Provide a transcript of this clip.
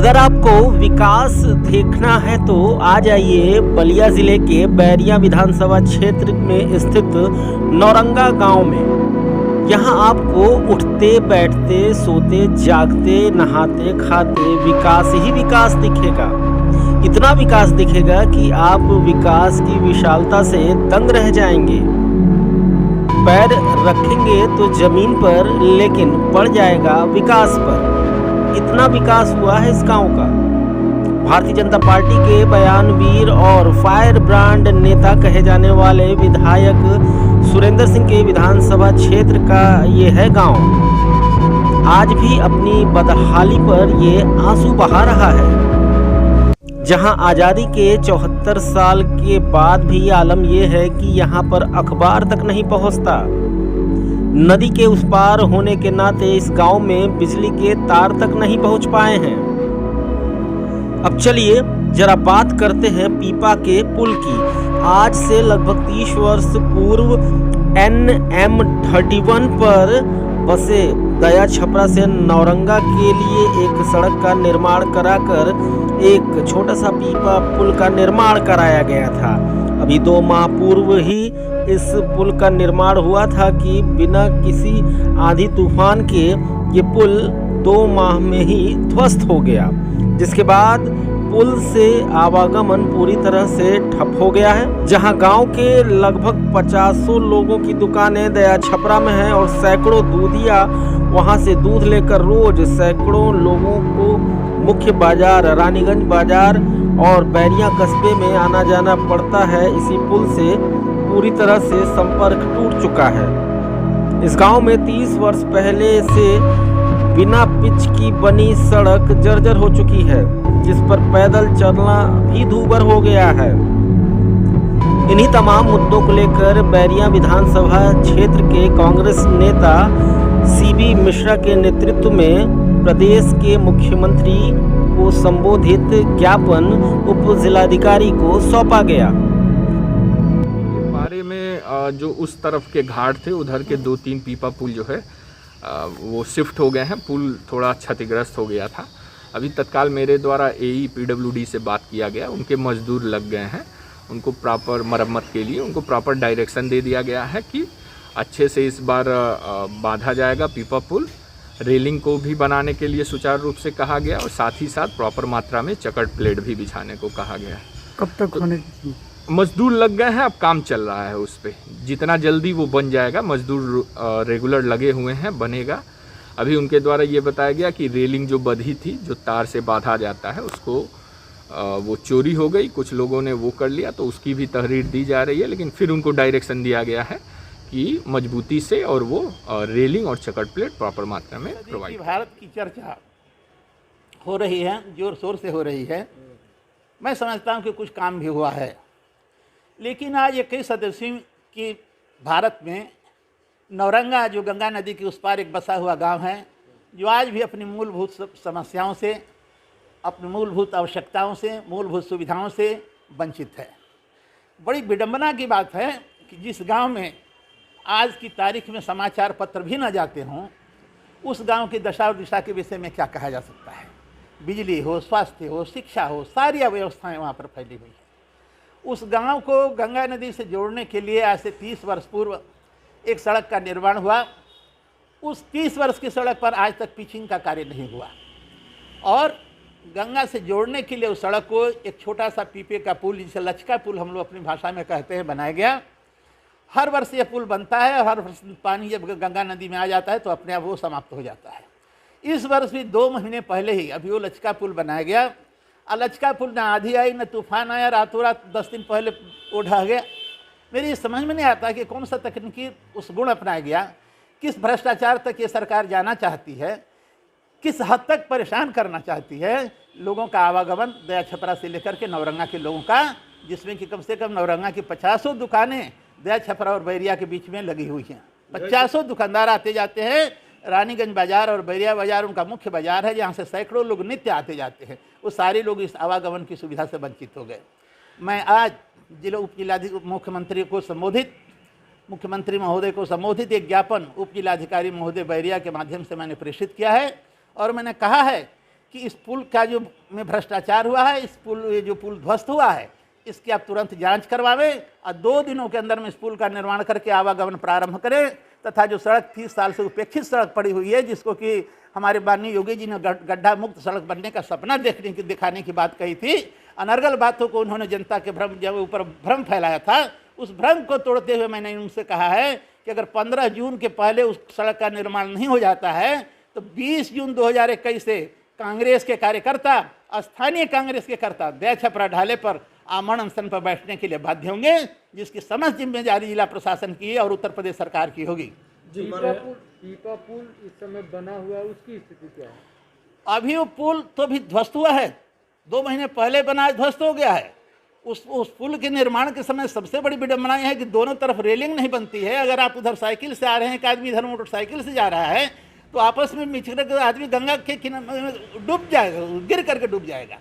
अगर आपको विकास देखना है तो आ जाइए बलिया जिले के बैरिया विधानसभा क्षेत्र में स्थित नौरंगा गांव में। यहां आपको उठते बैठते सोते जागते नहाते खाते विकास ही विकास दिखेगा। इतना विकास दिखेगा कि आप विकास की विशालता से दंग रह जाएंगे। पैर रखेंगे तो जमीन पर, लेकिन पड़ जाएगा विकास पर। इतना विकास हुआ है इस गांव का। भारतीय जनता पार्टी के बयानवीर और फायर ब्रांड नेता कहे जाने वाले विधायक सुरेंद्र सिंह के विधानसभा क्षेत्र का ये है गांव। आज भी अपनी बदहाली पर ये आंसू बहा रहा है। जहां आज़ादी के 74 साल के बाद भी आलम यह है कि यहां पर अखबार तक नहीं पहुंचता। नदी के उस पार होने के नाते इस गांव में बिजली के तार तक नहीं पहुंच पाए हैं। अब चलिए जरा बात करते हैं पीपा के पुल की। आज से लगभग 30 वर्ष पूर्व NM31 पर बसे दया छपरा से नौरंगा के लिए एक सड़क का निर्माण कराकर एक छोटा सा पीपा पुल का निर्माण कराया गया था। अभी 2 माह पूर्व ही इस पुल का निर्माण हुआ था कि बिना किसी आंधी तूफान के ये पुल 2 माह में ही ध्वस्त हो गया, जिसके बाद पुल से आवागमन पूरी तरह से ठप हो गया है। जहां गांव के लगभग 50 लोगों की दुकानें दया छपरा में हैं और सैकड़ों दूधिया वहां से दूध लेकर रोज सैकड़ों लोगों को मुख्य बाजार रानीगंज बाजार और बैरिया कस्बे में आना जाना पड़ता है। इसी पुल से पूरी तरह से संपर्क टूट चुका है। इस गांव में 30 वर्ष पहले से बिना पिच की बनी सड़क जर्जर हो चुकी है, जिस पर पैदल चलना भी दूभर हो गया है। इन्हीं तमाम मुद्दों को लेकर बैरिया विधानसभा क्षेत्र के कांग्रेस नेता CB मिश्रा के नेतृत्व में प्रदेश के मुख्यमंत्री को संबोधित ज्ञापन उप जिलाधिकारी को सौंपा गया। बारे में जो उस तरफ के घाट थे उधर के 2-3 पीपा पुल जो है वो शिफ्ट हो गए हैं। पुल थोड़ा क्षतिग्रस्त हो गया था। अभी तत्काल मेरे द्वारा AE PWD से बात किया गया। उनके मजदूर लग गए हैं, उनको प्रॉपर मरम्मत के लिए उनको प्रॉपर डायरेक्शन दे दिया गया है कि अच्छे से इस बार बांधा जाएगा पीपा पुल। रेलिंग को भी बनाने के लिए सुचारू रूप से कहा गया और साथ ही साथ प्रॉपर मात्रा में चकट प्लेट भी बिछाने को कहा गया है। कब तक होने मजदूर लग गए हैं, अब काम चल रहा है उस पर। जितना जल्दी वो बन जाएगा, मजदूर रेगुलर लगे हुए हैं, बनेगा। अभी उनके द्वारा ये बताया गया कि रेलिंग जो बंधी थी, जो तार से बांधा जाता है, उसको वो चोरी हो गई। कुछ लोगों ने वो कर लिया तो उसकी भी तहरीर दी जा रही है, लेकिन फिर उनको डायरेक्शन दिया गया है कि मजबूती से और वो रेलिंग और चकट प्लेट प्रॉपर मात्रा में प्रोवाइड। भारत की चर्चा हो रही है, जोर शोर से हो रही है। मैं समझता हूँ कि कुछ काम भी हुआ है, लेकिन आज 21 सदस्यों की भारत में नौरंगा, जो गंगा नदी के उस पार एक बसा हुआ गांव है, जो आज भी अपनी मूलभूत समस्याओं से, अपनी मूलभूत आवश्यकताओं से, मूलभूत सुविधाओं से वंचित है। बड़ी विडंबना की बात है कि जिस गांव में आज की तारीख में समाचार पत्र भी न जाते हों, उस गांव की दशा और दिशा के विषय में क्या कहा जा सकता है। बिजली हो, स्वास्थ्य हो, शिक्षा हो, सारी अव्यवस्थाएं वहाँ पर फैली हुई हैं। उस गांव को गंगा नदी से जोड़ने के लिए आज से 30 वर्ष पूर्व एक सड़क का निर्माण हुआ। उस 30 वर्ष की सड़क पर आज तक पिचिंग का कार्य नहीं हुआ और गंगा से जोड़ने के लिए उस सड़क को एक छोटा सा पीपे का पुल, जिसे लचका पुल हम लोग अपनी भाषा में कहते हैं, बनाया गया। हर वर्ष ये पुल बनता है और हर वर्ष पानी जब गंगा नदी में आ जाता है तो अपने आप वो समाप्त हो जाता है। इस वर्ष भी 2 महीने पहले ही अभी वो लचका पुल बनाया गया। लचका पुल न आंधी आई न तूफान आया, रातों रात 10 दिन पहले वो ढह गया। मेरी समझ में नहीं आता कि कौन सा तकनीकी उस गुण अपनाया गया, किस भ्रष्टाचार तक ये सरकार जाना चाहती है, किस हद तक परेशान करना चाहती है लोगों का आवागमन दया छपरा से लेकर के नौरंगा के लोगों का, जिसमें कि कम से कम नौरंगा की 50 दुकानें दया छपरा और बैरिया के बीच में लगी हुई हैं। 50 दुकानदार आते जाते हैं। रानीगंज बाजार और बैरिया बाजार उनका मुख्य बाजार है, जहाँ से सैकड़ों लोग नित्य आते जाते हैं। वो सारे लोग इस आवागमन की सुविधा से वंचित हो गए। मैं आज मुख्यमंत्री महोदय को संबोधित एक ज्ञापन उप जिलाधिकारी महोदय बैरिया के माध्यम से मैंने प्रेषित किया है और मैंने कहा है कि इस पुल का जो में भ्रष्टाचार हुआ है, इस पुल ये जो पुल ध्वस्त हुआ है, इसकी आप तुरंत जांच करवावें और 2 दिनों के अंदर में इस पुल का निर्माण करके आवागमन प्रारंभ करें। तथा जो सड़क 30 साल से उपेक्षित सड़क पड़ी हुई है, जिसको कि हमारे माननीय योगी जी ने गड्ढा मुक्त सड़क बनने का सपना दिखाने की बात कही थी, अनर्गल बातों को उन्होंने जनता के ऊपर भ्रम फैलाया था, उस भ्रम को तोड़ते हुए मैंने उनसे कहा है कि अगर 15 जून के पहले उस सड़क का निर्माण नहीं हो जाता है तो 20 जून 2021 से कांग्रेस के कार्यकर्ता, स्थानीय कांग्रेस के कर्ता दया छपरा ढाले पर आमरण अनशन पर बैठने के लिए बाध्य होंगे, जिसकी समस्त जिम्मेदारी जिला प्रशासन की और उत्तर प्रदेश सरकार की होगी। पीपा पुल इस समय बना हुआ है, उसकी स्थिति क्या है? अभी वो पुल तो भी ध्वस्त हुआ है, 2 महीने पहले बना, ध्वस्त हो गया है। उस पुल के निर्माण के समय सबसे बड़ी विडंबना यह है कि दोनों तरफ रेलिंग नहीं बनती है। अगर आप उधर साइकिल से आ रहे हैं, एक आदमी इधर मोटरसाइकिल से जा रहा है, तो आपस में मिचकर आदमी गंगा के किनारे डूब जाएगा, गिर करके डूब जाएगा।